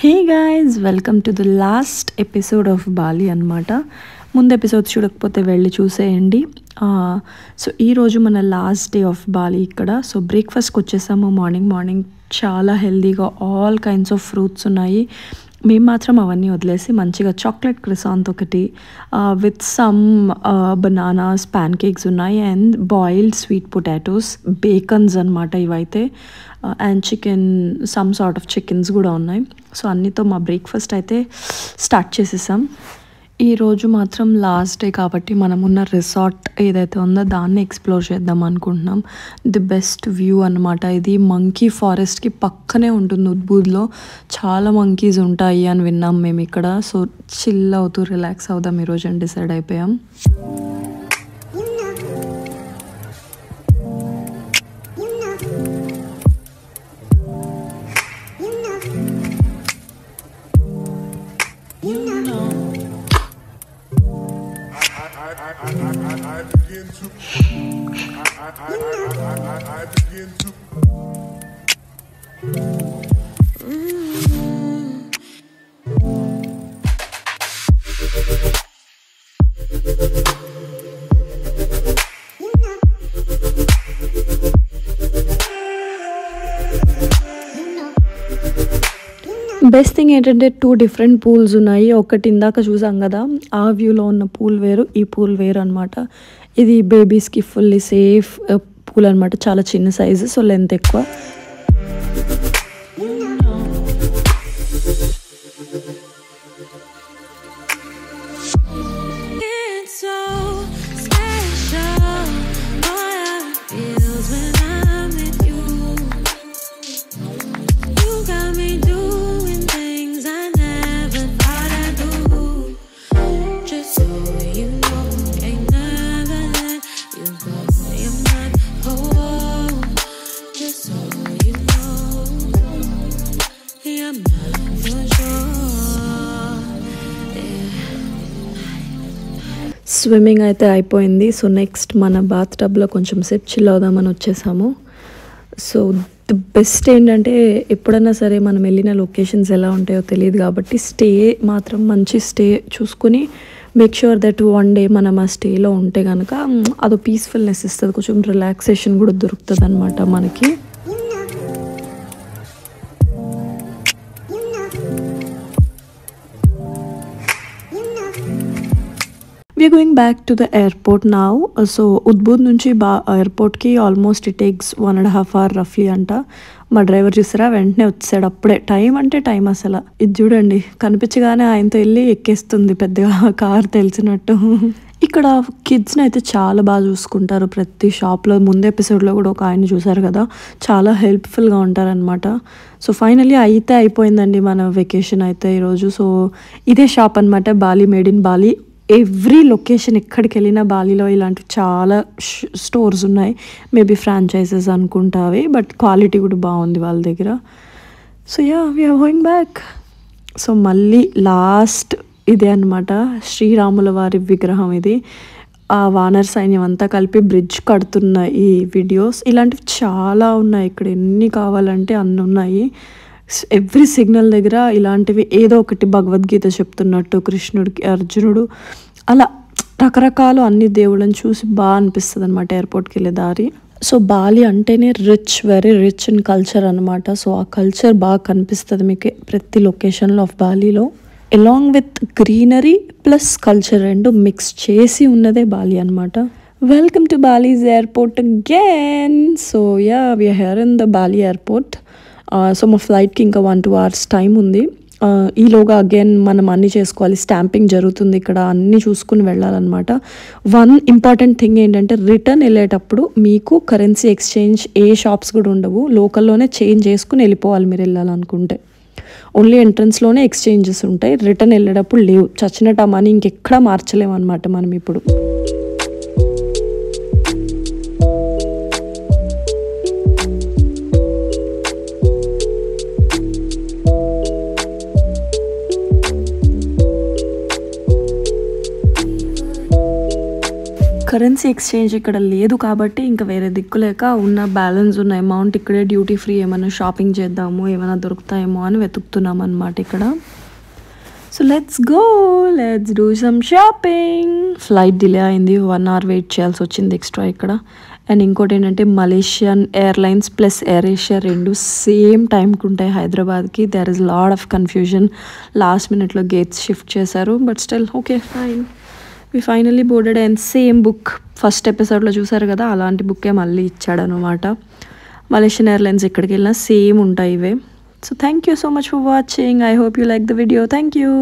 Hey guys welcome to the last episode of Bali అనమాట. ముందు episodes చూడకపోతే వెళ్ళి చూసేయండి. సో ఈరోజు మన లాస్ట్ డే ఆఫ్ బాలి ఇక్కడ. సో బ్రేక్ఫాస్ట్కి వచ్చేసాము. మార్నింగ్ చాలా హెల్దీగా ఆల్ కైండ్స్ ఆఫ్ ఫ్రూట్స్ ఉన్నాయి. మేము మాత్రం అవన్నీ వదిలేసి మంచిగా చాక్లెట్ క్రిసాంత్ ఒకటి with some bananas pan cakes ఉన్నాయి అండ్ బాయిల్డ్ స్వీట్ పొటాటోస్ బేకన్స్ అనమాట ఇవైతే. And chicken some sort of chickens కూడా ఉన్నాయి. సో అన్నితో మా బ్రేక్ఫాస్ట్ అయితే స్టార్ట్ చేసేసాం. ఈరోజు మాత్రం లాస్ట్ డే కాబట్టి మనం ఉన్న రిసార్ట్ ఏదైతే ఉందో దాన్ని ఎక్స్ప్లోర్ చేద్దాం అనుకుంటున్నాం. ది బెస్ట్ వ్యూ అనమాట ఇది. మంకీ ఫారెస్ట్కి పక్కనే ఉంటుంది ఉద్బూద్లో. చాలా మంకీస్ ఉంటాయి అని విన్నాం మేము ఇక్కడ. సో చిల్ అవుతూ రిలాక్స్ అవుదాం ఈరోజు అని డిసైడ్ అయిపోయాం. బెస్ట్ థింగ్ ఏంటంటే 2 డిఫరెంట్ పూల్స్ ఉన్నాయి. ఒకటి ఇందాక చూసాం కదా, ఆ వ్యూలో ఉన్న పూల్ వేరు, ఈ పూల్ వేరు అనమాట. ఇది బేబీస్కి ఫుల్లీ సేఫ్ పూల్ అనమాట. చాలా చిన్న సైజు, సో లెంత్ ఎక్కువ. స్విమ్మింగ్ అయితే అయిపోయింది. సో నెక్స్ట్ మన బాత్ టబ్లో కొంచెం సేపు చిల్ అవుదామని వచ్చేసాము. సో ది బెస్ట్ ఏంటంటే ఎప్పుడైనా సరే మనం వెళ్ళిన లొకేషన్స్ ఎలా ఉంటాయో తెలియదు కాబట్టి స్టే మాత్రం మంచి స్టే చూసుకుని make sure that one day మనం ఆ స్టేలో ఉంటే కనుక అదో పీస్ఫుల్నెస్ ఇస్తుంది, కొంచెం రిలాక్సేషన్ కూడా దొరుకుతుంది అనమాట మనకి. We are going back to the airport now. So ఉద్బూద్ నుంచి ఎయిర్పోర్ట్కి ఆల్మోస్ట్ ఇట్ టేక్స్ 1.5 hours రఫ్లీ అంట. మా డ్రైవర్ చూసారా వెంటనే వచ్చాడు అప్పుడే. టైం అంటే టైం అసలు. ఇది చూడండి, కనిపించగానే ఆయనతో వెళ్ళి ఎక్కేస్తుంది పెద్దగా కార్ తెలిసినట్టు. ఇక్కడ కిడ్స్ని అయితే చాలా బాగా చూసుకుంటారు ప్రతి షాప్లో. ముందు ఎపిసోడ్లో కూడా ఒక ఆయన చూసారు కదా, చాలా హెల్ప్ఫుల్గా ఉంటారనమాట. సో ఫైనలీ అయితే అయిపోయిందండి మన వెకేషన్ అయితే ఈరోజు. సో ఇదే షాప్ అనమాట, Bali made in Bali. Every location ఎక్కడికి వెళ్ళినా బాలీలో ఇలాంటివి చాలా స్టోర్స్ ఉన్నాయి. మేబీ ఫ్రాంచైజెస్ అనుకుంటా అవి, బట్ క్వాలిటీ కూడా బాగుంది వాళ్ళ దగ్గర. So yeah we're going back. So మళ్ళీ లాస్ట్ ఇదే అనమాట, శ్రీరాముల వారి విగ్రహం ఇది. ఆ వానర సైన్యం అంతా కలిపి బ్రిడ్జ్ కడుతున్న ఈ వీడియోస్ ఇలాంటివి చాలా ఉన్నాయి ఇక్కడ. ఎన్ని కావాలంటే అన్ని ఉన్నాయి. ఎవ్రీ సిగ్నల్ దగ్గర ఇలాంటివి ఏదో ఒకటి భగవద్గీత చెప్తున్నట్టు, కృష్ణుడికి అర్జునుడు, అలా రకరకాలు అన్ని దేవుళ్ళని చూసి బాగా అనిపిస్తుంది అనమాట ఎయిర్పోర్ట్కి వెళ్ళే దారి. సో బాలి అంటేనే వెరీ రిచ్ ఇన్ కల్చర్ అనమాట. సో ఆ కల్చర్ బాగా కనిపిస్తుంది మీకు ప్రతి లొకేషన్లో ఆఫ్ బాలీలో. Along with greenery plus culture రెండు మిక్స్ చేసి ఉన్నదే బాలి అనమాట. Welcome to Bali's airport again. So yeah we're here in the Bali airport. So మా ఫ్లైట్కి ఇంకా 1-2 hours టైం ఉంది. ఈలోగా అగైన్ మనం అన్నీ చేసుకోవాలి. స్టాంపింగ్ జరుగుతుంది ఇక్కడ, అన్నీ చూసుకుని వెళ్ళాలన్నమాట. వన్ ఇంపార్టెంట్ థింగ్ ఏంటంటే రిటర్న్ వెళ్ళేటప్పుడు మీకు కరెన్సీ ఎక్స్చేంజ్ ఏ షాప్స్ కూడా ఉండవు. లోకల్లోనే చేంజ్ చేసుకుని వెళ్ళిపోవాలి మీరు వెళ్ళాలనుకుంటే. ఓన్లీ ఎంట్రన్స్లోనే ఎక్స్చేంజెస్ ఉంటాయి, రిటర్న్ వెళ్ళేటప్పుడు లేవు. చచ్చినట్టు ఆ మనీ ఇంకెక్కడా మార్చలేము అనమాట మనం ఇప్పుడు. కరెన్సీ ఎక్స్చేంజ్ ఇక్కడ లేదు కాబట్టి ఇంకా వేరే దిక్కు లేక ఉన్న బ్యాలెన్స్ ఉన్న అమౌంట్ ఇక్కడే డ్యూటీ ఫ్రీ ఏమైనా షాపింగ్ చేద్దాము, ఏమైనా దొరుకుతాయేమో అని వెతుకుతున్నాం అనమాట ఇక్కడ. So let's go, let's do some shopping. Flight delay అయింది, 1 hour వెయిట్ చేయాల్సి వచ్చింది ఎక్స్ట్రా ఇక్కడ. అండ్ ఇంకోటి ఏంటంటే Malaysian Airlines plus Air Asia రెండు సేమ్ టైంకి ఉంటాయి హైదరాబాద్కి. There is lot of confusion. Last మినిట్లో గేట్స్ షిఫ్ట్ చేశారు, but still okay fine. We finally boarded and same book first ఎపిసోడ్లో చూసారు కదా, అలాంటి బుక్కే మళ్ళీ ఇచ్చాడనమాట. మలేషియన్ ఎయిర్లైన్స్ ఎక్కడికి వెళ్ళినా సేమ్ ఉంటాయి ఇవే. So thank you so much for watching. I hope you like the video. Thank you.